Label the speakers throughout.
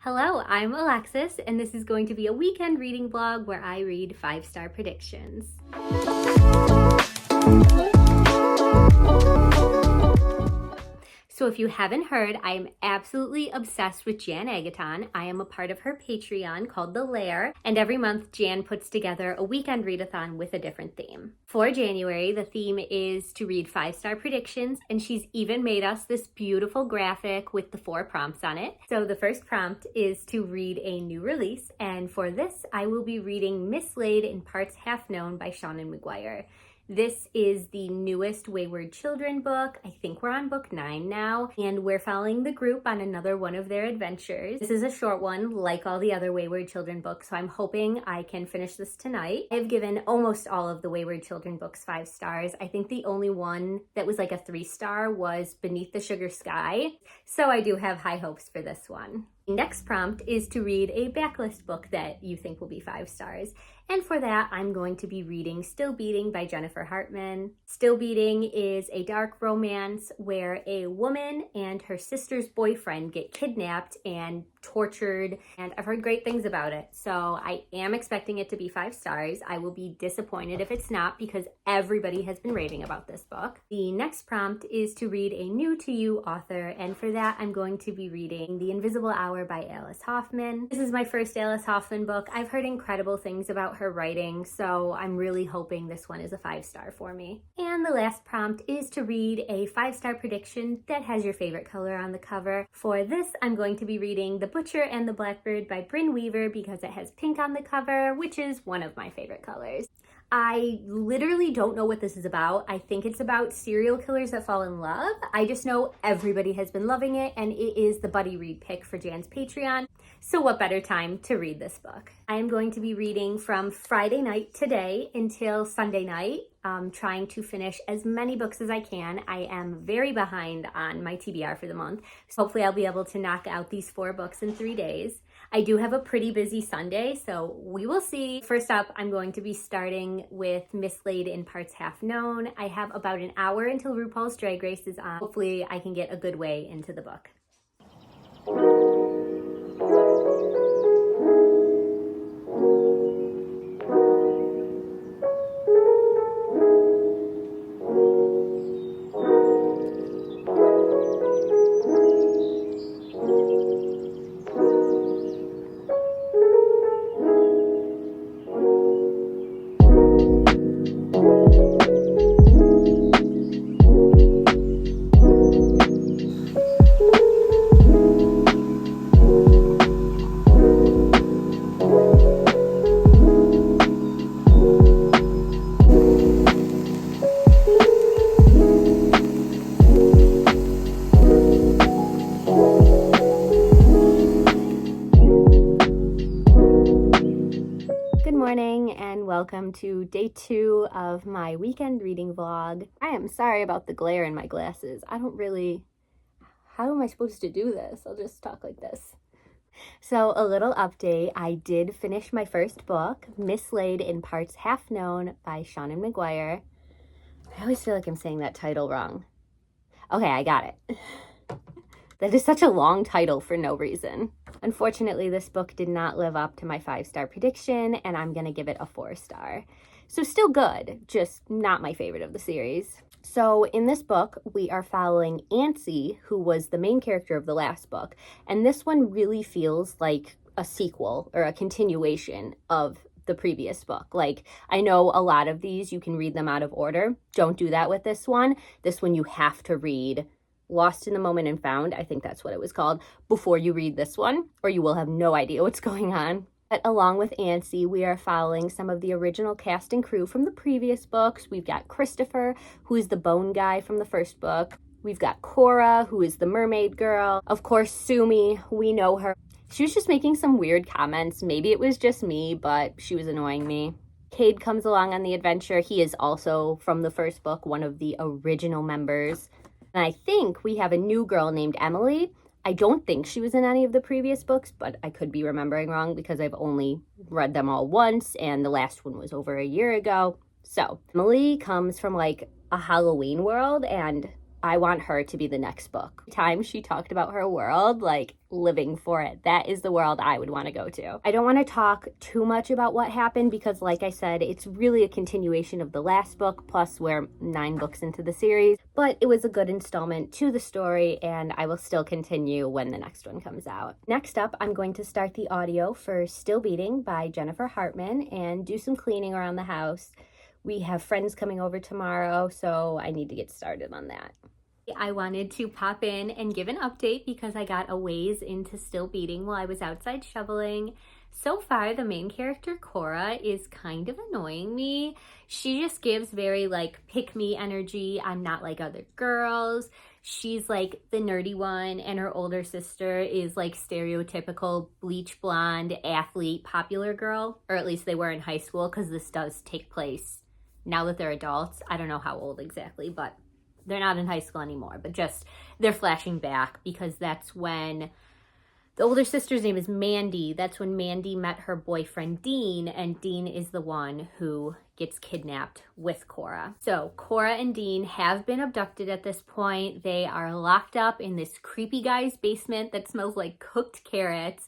Speaker 1: Hello, I'm Alexis, and this is going to be a weekend reading vlog where I read 5-star predictions. So if you haven't heard, I am absolutely obsessed with Jan Agaton. I am a part of her Patreon called The Lair, and every month Jan puts together a weekend readathon with a different theme. For January, the theme is to read 5-star predictions, and she's even made us this beautiful graphic with the 4 prompts on it. So the first prompt is to read a new release, and for this, I will be reading Mislaid in Parts Half Known by Seanan McGuire. This is the newest Wayward Children book. I think we're on book 9 now, and we're following the group on another one of their adventures. This is a short one, like all the other Wayward Children books, so I'm hoping I can finish this tonight. I've given almost all of the Wayward Children books 5 stars. I think the only one that was like a 3-star was Beneath the Sugar Sky, so I do have high hopes for this one. The next prompt is to read a backlist book that you think will be 5 stars. And for that, I'm going to be reading Still Beating by Jennifer Hartman. Still Beating is a dark romance where a woman and her sister's boyfriend get kidnapped and tortured, and I've heard great things about it. So I am expecting it to be 5 stars. I will be disappointed if it's not because everybody has been raving about this book. The next prompt is to read a new to you author, and for that, I'm going to be reading The Invisible Hour by Alice Hoffman. This is my first Alice Hoffman book. I've heard incredible things about her writing, so I'm really hoping this one is a 5-star for me. And the last prompt is to read a 5-star prediction that has your favorite color on the cover. For this, I'm going to be reading The Butcher and the Blackbird by Brynne Weaver because it has pink on the cover, which is one of my favorite colors. I literally don't know what this is about. I think it's about serial killers that fall in love. I just know everybody has been loving it, and it is the buddy read pick for Jan's Patreon. So what better time to read this book? I am going to be reading from Friday night today until Sunday night, trying to finish as many books as I can. I am very behind on my TBR for the month, so hopefully I'll be able to knock out these 4 books in 3 days. I do have a pretty busy Sunday, so we will see. First up, I'm going to be starting with Mislaid in Parts Half Known. I have about an hour until RuPaul's Drag Race is on. Hopefully I can get a good way into the book. Welcome to day 2 of my weekend reading vlog. I am sorry about the glare in my glasses. How am I supposed to do this? I'll just talk like this. So a little update, I did finish my first book, Mislaid in Parts Half Known by Seanan McGuire. I always feel like I'm saying that title wrong. Okay, I got it. That is such a long title for no reason. Unfortunately, this book did not live up to my 5-star prediction, and I'm going to give it a 4-star. So still good, just not my favorite of the series. So in this book, we are following Antsy, who was the main character of the last book, and this one really feels like a sequel or a continuation of the previous book. Like, I know a lot of these, you can read them out of order. Don't do that with this one. This one you have to read Lost in the Moment and Found, I think that's what it was called, before you read this one, or you will have no idea what's going on. But along with Antsy, we are following some of the original cast and crew from the previous books. We've got Christopher, who is the bone guy from the first book. We've got Cora, who is the mermaid girl. Of course, Sumi, we know her. She was just making some weird comments. Maybe it was just me, but she was annoying me. Cade comes along on the adventure. He is also from the first book, one of the original members. And I think we have a new girl named Emily. I don't think she was in any of the previous books, but I could be remembering wrong because I've only read them all once, and the last one was over a year ago. So Emily comes from like a Halloween world, and I want her to be the next book. The time she talked about her world, like living for it. That is the world I would want to go to. I don't want to talk too much about what happened because, like I said, it's really a continuation of the last book, plus we're 9 books into the series. But it was a good installment to the story, and I will still continue when the next one comes out. Next up, I'm going to start the audio for Still Beating by Jennifer Hartman and do some cleaning around the house. We have friends coming over tomorrow, so I need to get started on that. I wanted to pop in and give an update because I got a ways into Still Beating while I was outside shoveling. So far, the main character, Cora, is kind of annoying me. She just gives very, like, pick-me energy. I'm not like other girls. She's, like, the nerdy one, and her older sister is, like, stereotypical bleach blonde, athlete, popular girl. Or at least they were in high school, because this does take place now that they're adults. I don't know how old exactly, but they're not in high school anymore, but just they're flashing back because that's when the older sister's name is Mandy. That's when Mandy met her boyfriend Dean, and Dean is the one who gets kidnapped with Cora. So Cora and Dean have been abducted at this point. They are locked up in this creepy guy's basement that smells like cooked carrots.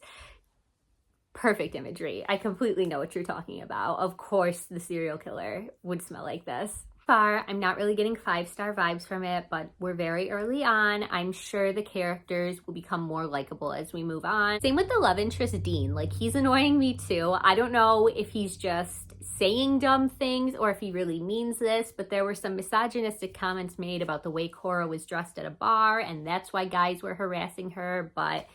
Speaker 1: Perfect imagery. I completely know what you're talking about. Of course, the serial killer would smell like this. Far, I'm not really getting 5-star vibes from it, but we're very early on. I'm sure the characters will become more likable as we move on. Same with the love interest, Dean. Like, he's annoying me too. I don't know if he's just saying dumb things or if he really means this, but there were some misogynistic comments made about the way Cora was dressed at a bar, and that's why guys were harassing her, but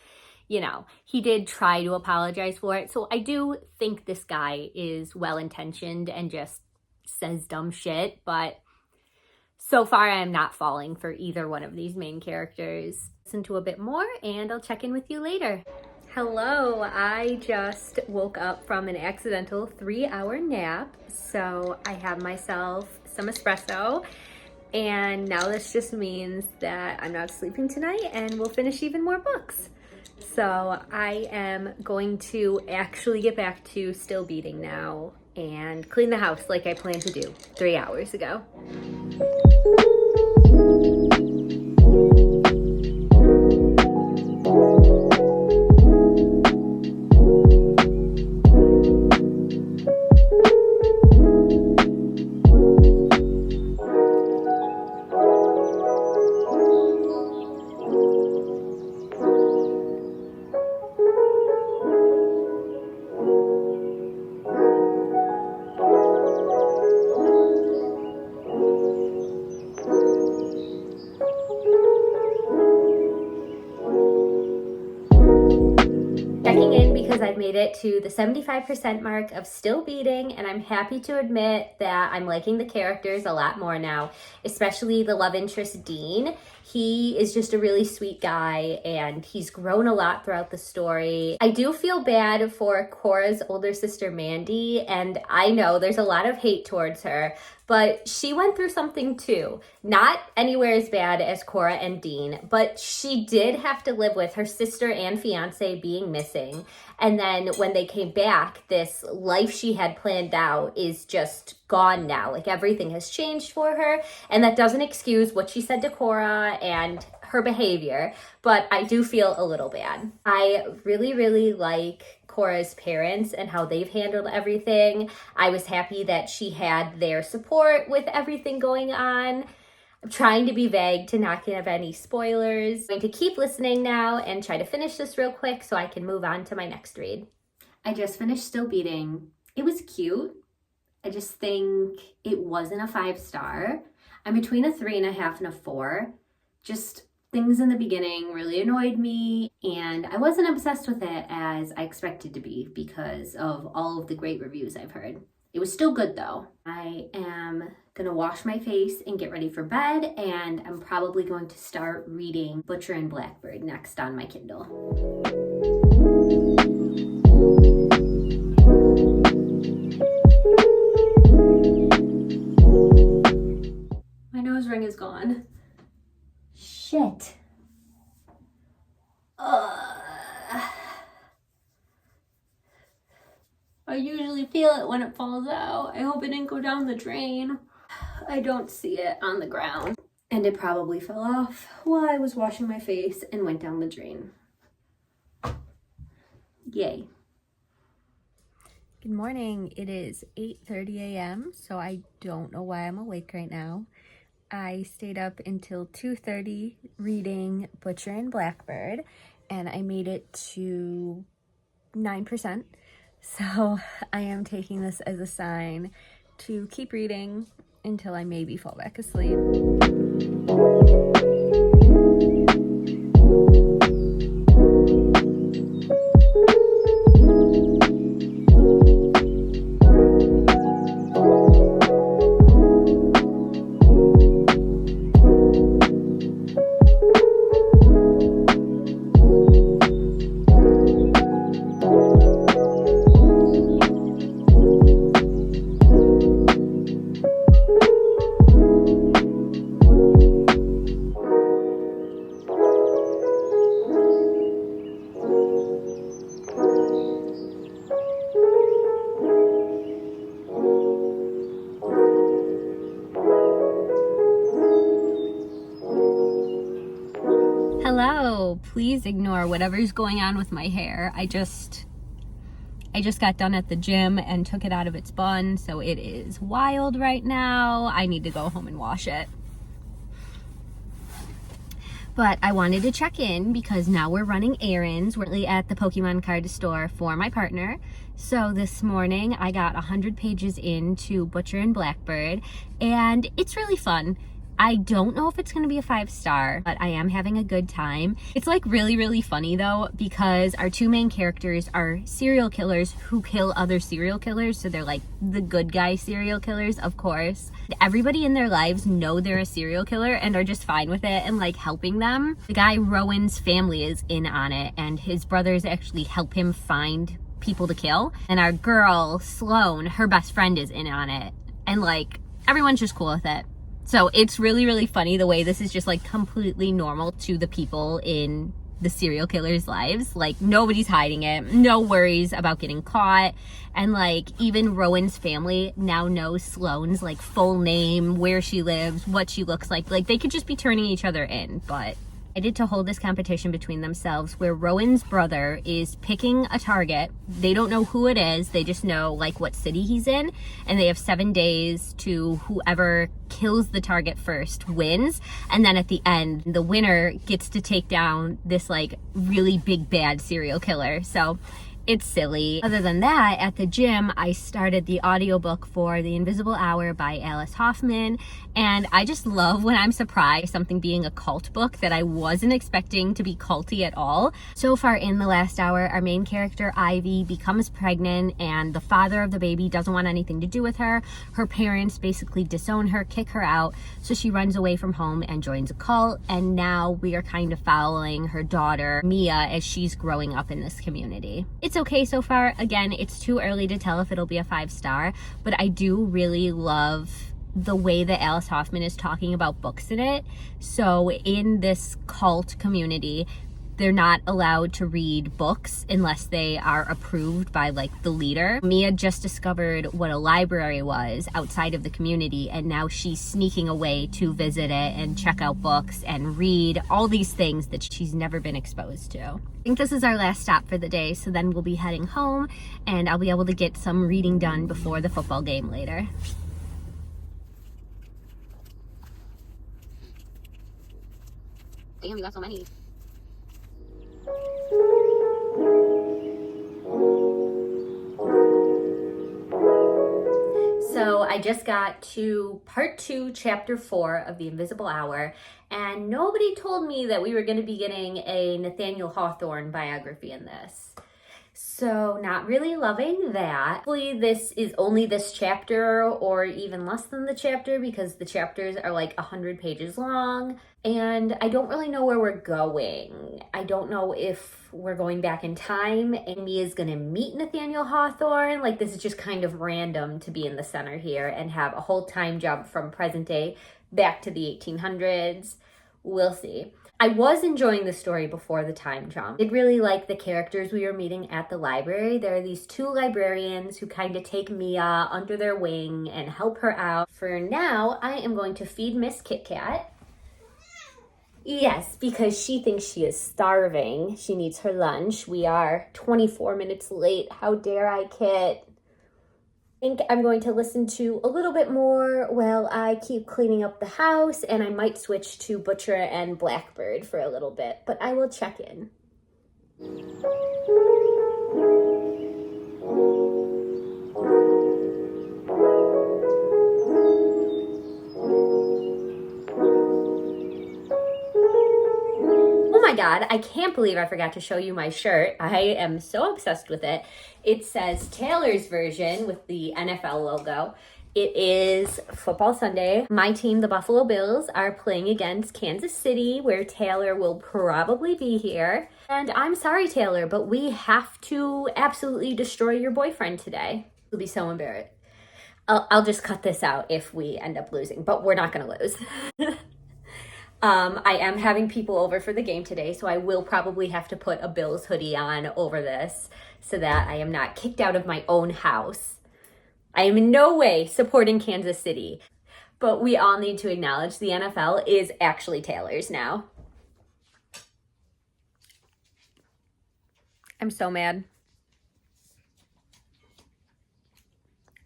Speaker 1: you know, he did try to apologize for it. So I do think this guy is well-intentioned and just says dumb shit, but so far I am not falling for either one of these main characters. Listen to a bit more and I'll check in with you later. Hello, I just woke up from an accidental 3-hour nap, so I have myself some espresso, and now this just means that I'm not sleeping tonight and we'll finish even more books. So I am going to actually get back to Still Beating now and clean the house like I planned to do 3 hours ago. Checking in because I've made it to the 75% mark of Still Beating, and I'm happy to admit that I'm liking the characters a lot more now, especially the love interest Dean. He is just a really sweet guy, and he's grown a lot throughout the story. I do feel bad for Cora's older sister, Mandy, and I know there's a lot of hate towards her, but she went through something too. Not anywhere as bad as Cora and Dean, but she did have to live with her sister and fiance being missing. And then when they came back, this life she had planned out is just gone now. Like, everything has changed for her, and that doesn't excuse what she said to Cora and her behavior, but I do feel a little bad. I really, really like Cora's parents and how they've handled everything. I was happy that she had their support with everything going on. I'm trying to be vague to not give any spoilers. I'm going to keep listening now and try to finish this real quick so I can move on to my next read. I just finished Still Beating. It was cute. I just think it wasn't a 5-star. I'm between a 3.5 and a 4. Just things in the beginning really annoyed me, and I wasn't obsessed with it as I expected to be because of all of the great reviews I've heard. It was still good though. I am gonna wash my face and get ready for bed, and I'm probably going to start reading Butcher and Blackbird next on my Kindle. My nose ring is gone. Shit. I usually feel it when it falls out. I hope it didn't go down the drain. I don't see it on the ground. and it probably fell off while I was washing my face and went down the drain. Yay. Good morning. It is 8:30 a.m., so I don't know why I'm awake right now. I stayed up until 2:30 reading Butcher and Blackbird, and I made it to 9%. So I am taking this as a sign to keep reading until I maybe fall back asleep. Hello, please ignore whatever's going on with my hair. I just got done at the gym and took it out of its bun, so it is wild right now. I need to go home and wash it. But I wanted to check in because now we're running errands. We're at the Pokemon card store for my partner. So this morning I got 100 pages into Butcher and Blackbird, and it's really fun. I don't know if it's going to be a 5-star, but I am having a good time. It's like really, really funny though, because our two main characters are serial killers who kill other serial killers. So they're like the good guy serial killers, of course. Everybody in their lives know they're a serial killer and are just fine with it and like helping them. The guy Rowan's family is in on it, and his brothers actually help him find people to kill. And our girl, Sloane, her best friend is in on it. And like, everyone's just cool with it. So it's really, really funny the way this is just like completely normal to the people in the serial killers' lives. Like nobody's hiding it, no worries about getting caught. And like even Rowan's family now knows Sloane's like full name, where she lives, what she looks like. Like they could just be turning each other in, but I did to hold this competition between themselves where Rowan's brother is picking a target. They don't know who it is. They just know like what city he's in, and they have 7 days to whoever kills the target first wins. And then at the end, the winner gets to take down this like really big bad serial killer. So it's silly. Other than that, at the gym, I started the audiobook for The Invisible Hour by Alice Hoffman. And I just love when I'm surprised something being a cult book that I wasn't expecting to be culty at all. So far in the last hour, our main character, Ivy, becomes pregnant and the father of the baby doesn't want anything to do with her. Her parents basically disown her, kick her out. So she runs away from home and joins a cult. And now we are kind of following her daughter, Mia, as she's growing up in this community. It's okay so far. Again, it's too early to tell if it'll be a 5-star, but I do really love the way that Alice Hoffman is talking about books in it. So in this cult community, they're not allowed to read books unless they are approved by like the leader. Mia just discovered what a library was outside of the community, and now she's sneaking away to visit it and check out books and read all these things that she's never been exposed to. I think this is our last stop for the day, so then we'll be heading home and I'll be able to get some reading done before the football game later. Damn, you got so many. So I just got to part 2, chapter 4 of The Invisible Hour, and nobody told me that we were going to be getting a Nathaniel Hawthorne biography in this. So not really loving that. Hopefully this is only this chapter or even less than the chapter, because the chapters are like 100 pages long and I don't really know where we're going. I don't know if we're going back in time and Mia's gonna meet Nathaniel Hawthorne. Like this is just kind of random to be in the center here and have a whole time jump from present day back to the 1800s. We'll see. I was enjoying the story before the time jump. I did really like the characters we were meeting at the library. There are these 2 librarians who kind of take Mia under their wing and help her out. For now, I am going to feed Miss Kit Kat. Yes, because she thinks she is starving. She needs her lunch. We are 24 minutes late. How dare I, Kit? I think I'm going to listen to a little bit more while I keep cleaning up the house, and I might switch to Butcher and Blackbird for a little bit, but I will check in. Oh my God, I can't believe I forgot to show you my shirt. I am so obsessed with it. It says Taylor's version with the NFL logo. It is football Sunday. My team, the Buffalo Bills, are playing against Kansas City, where Taylor will probably be here. And I'm sorry, Taylor, but we have to absolutely destroy your boyfriend today. You'll be so embarrassed. I'll just cut this out if we end up losing, but we're not going to lose. I am having people over for the game today, so I will probably have to put a Bills hoodie on over this so that I am not kicked out of my own house. I am in no way supporting Kansas City, but we all need to acknowledge the NFL is actually Taylor's now. I'm so mad.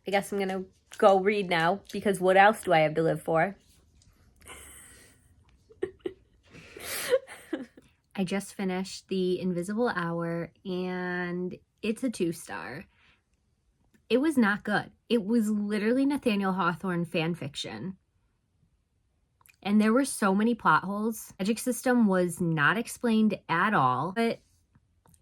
Speaker 1: I guess I'm gonna go read now because what else do I have to live for? I just finished The Invisible Hour and it's a 2-star. It was not good. It was literally Nathaniel Hawthorne fan fiction. And there were so many plot holes. The magic system was not explained at all, but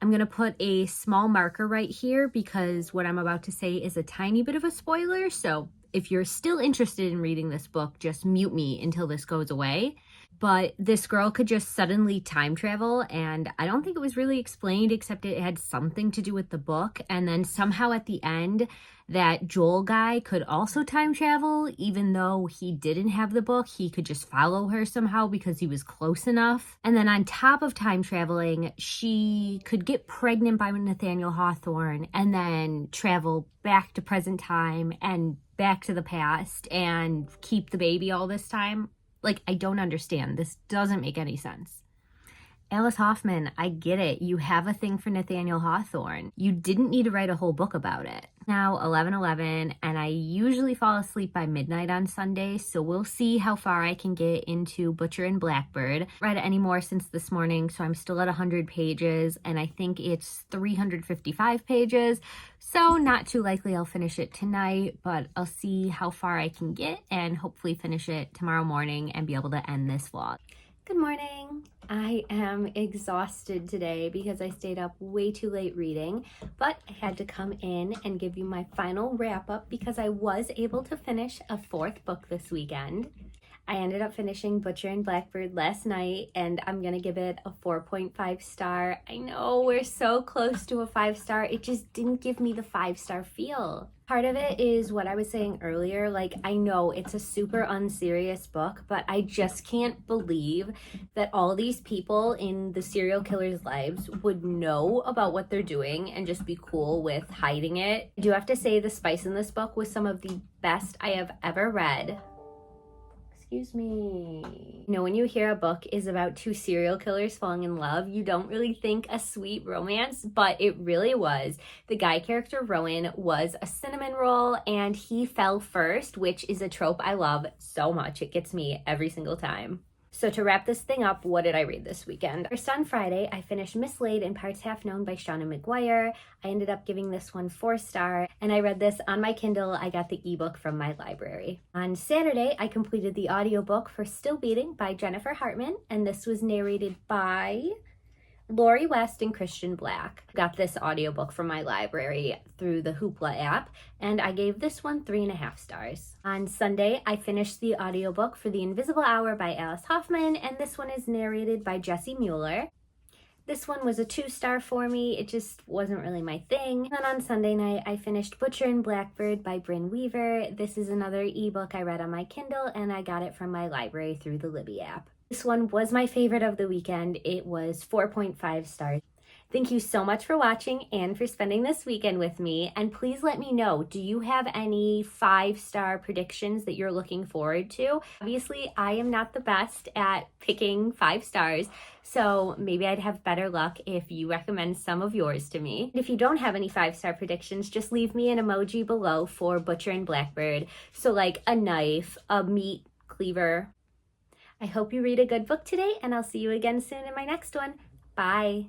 Speaker 1: I'm going to put a small marker right here because what I'm about to say is a tiny bit of a spoiler. So if you're still interested in reading this book, just mute me until this goes away. But this girl could just suddenly time travel, and I don't think it was really explained except it had something to do with the book. And then somehow at the end, that Joel guy could also time travel, even though he didn't have the book. He could just follow her somehow because he was close enough. And then on top of time traveling, she could get pregnant by Nathaniel Hawthorne and then travel back to present time and back to the past and keep the baby all this time. Like, I don't understand. This doesn't make any sense. Alice Hoffman, I get it. You have a thing for Nathaniel Hawthorne. You didn't need to write a whole book about it. Now 11:11, and I usually fall asleep by midnight on Sunday, so we'll see how far I can get into Butcher and Blackbird. I haven't read it anymore since this morning, so I'm still at 100 pages, and I think it's 355 pages, so not too likely I'll finish it tonight, but I'll see how far I can get and hopefully finish it tomorrow morning and be able to end this vlog. Good morning. I am exhausted today because I stayed up way too late reading, but I had to come in and give you my final wrap up because I was able to finish a 4th book this weekend. I ended up finishing Butcher and Blackbird last night, and I'm gonna give it a 4.5 star. I know we're so close to a 5-star. It just didn't give me the 5-star feel. Part of it is what I was saying earlier. Like, I know it's a super unserious book, but I just can't believe that all these people in the serial killers' lives would know about what they're doing and just be cool with hiding it. I do have to say the spice in this book was some of the best I have ever read. Excuse me. You know, when you hear a book is about 2 serial killers falling in love, you don't really think a sweet romance, but it really was. The guy character, Rowan, was a cinnamon roll, and he fell first, which is a trope I love so much. It gets me every single time. So to wrap this thing up, what did I read this weekend? First, on Friday, I finished Mislaid in Parts Half Known by Shauna McGuire. I ended up giving this one 4-star, and I read this on my Kindle. I got the ebook from my library. On Saturday, I completed the audiobook for Still Beating by Jennifer Hartman, and this was narrated by Lori West and Christian Black. Got this audiobook from my library through the Hoopla app, and I gave this one 3.5 stars. On Sunday, I finished the audiobook for The Invisible Hour by Alice Hoffman, and this one is narrated by Jesse Mueller. This one was a 2-star for me. It just wasn't really my thing. And then on Sunday night, I finished Butcher and Blackbird by Bryn Weaver. This is another ebook I read on my Kindle, and I got it from my library through the Libby app. This one was my favorite of the weekend. It was 4.5 stars. Thank you so much for watching and for spending this weekend with me. And please let me know, do you have any 5-star predictions that you're looking forward to? Obviously, I am not the best at picking 5 stars, so maybe I'd have better luck if you recommend some of yours to me. If you don't have any 5-star predictions, just leave me an emoji below for Butcher and Blackbird. So like a knife, a meat cleaver. I hope you read a good book today, and I'll see you again soon in my next one. Bye.